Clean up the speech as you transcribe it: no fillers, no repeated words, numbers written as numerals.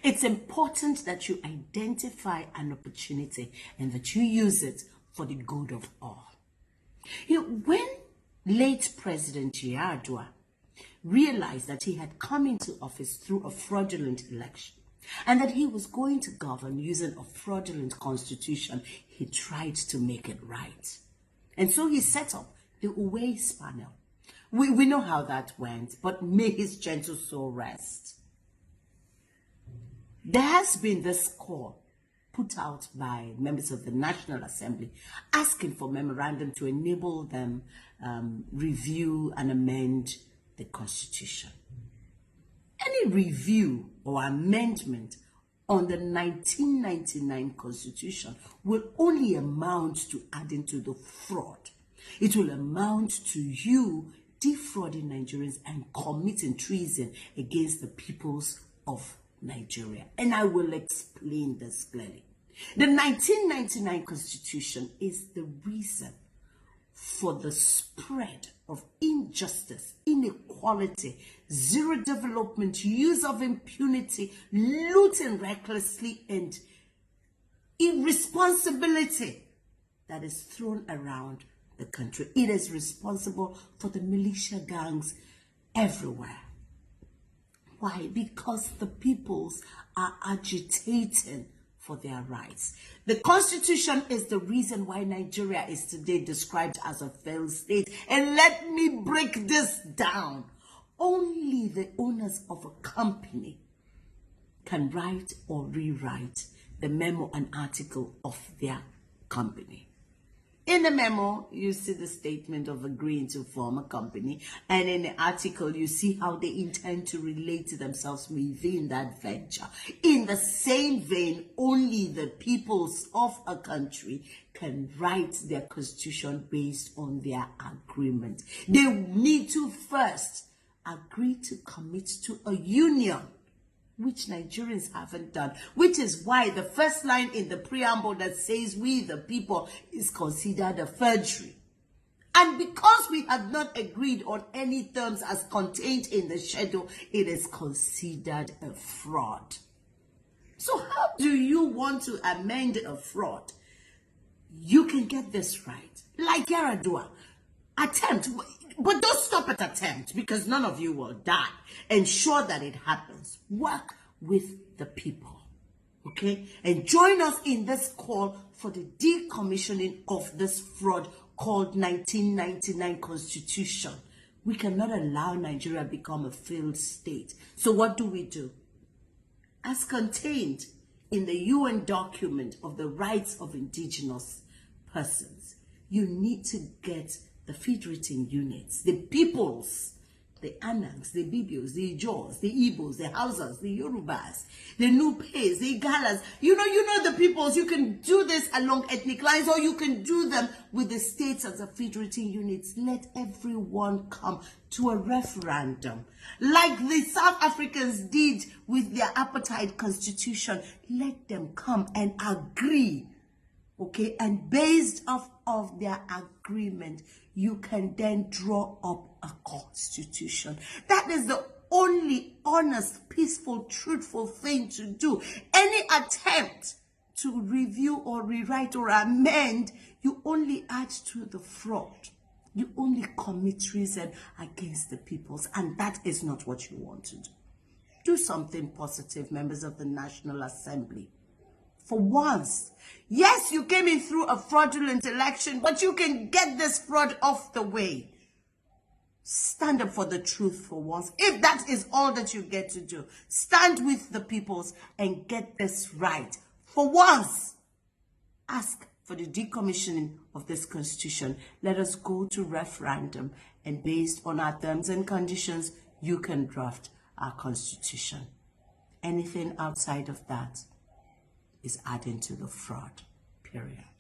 It's important that you identify an opportunity and that you use it for the good of all. When late President Yar'Adua realized that he had come into office through a fraudulent election and that he was going to govern using a fraudulent constitution, he tried to make it right. And so he set up the Uwais panel. We know how that went, but may his gentle soul rest. There has been this call put out by members of the National Assembly asking for memorandum to enable them review and amend the Constitution. Any review or amendment on the 1999 Constitution will only amount to adding to the fraud. It will amount to you defrauding Nigerians and committing treason against the peoples of Nigeria. And I will explain this clearly. The 1999 Constitution is the reason for the spread of injustice, inequality, zero development, use of impunity, looting recklessly, and irresponsibility that is thrown around the country. It is responsible for the militia gangs everywhere. Why? Because the peoples are agitating for their rights. The Constitution is the reason why Nigeria is today described as a failed state. And let me break this down. Only the owners of a company can write or rewrite the memo and article of their company. In the memo, you see the statement of agreeing to form a company, and in the article, you see how they intend to relate to themselves within that venture. In the same vein, only the peoples of a country can write their constitution based on their agreement. They need to first agree to commit to a union, which Nigerians haven't done, which is why the first line in the preamble that says we the people is considered a forgery. And because we have not agreed on any terms as contained in the schedule, it is considered a fraud. So how do you want to amend a fraud? You can get this right. Like Yar'Adua, attempt, but don't stop at attempt, because none of you will die. Ensure that it happens. Work with the people, okay? And join us in this call for the decommissioning of this fraud called 1999 Constitution. We cannot allow Nigeria to become a failed state. So what do? As contained in the UN document of the rights of indigenous persons, you need to get the feed-rating units, the peoples, the Anangs, the Bibios, the Ijaws, the Igbos, the Hausas, the Yorubas, the Nupes, the Igalas. You know the peoples. You can do this along ethnic lines, or you can do them with the states as a feed-rating units. Let everyone come to a referendum, like the South Africans did with their apartheid constitution. Let them come and agree. Okay, and based off of their agreement, you can then draw up a constitution. That is the only honest, peaceful, truthful thing to do. Any attempt to review or rewrite or amend, you only add to the fraud. You only commit treason against the peoples, and that is not what you want to do. Do something positive, members of the National Assembly. For once, yes, you came in through a fraudulent election, but you can get this fraud off the way. Stand up for the truth for once. If that is all that you get to do, stand with the peoples and get this right. For once, ask for the decommissioning of this constitution. Let us go to referendum, and based on our terms and conditions, you can draft our constitution. Anything outside of that is adding to the fraud, period.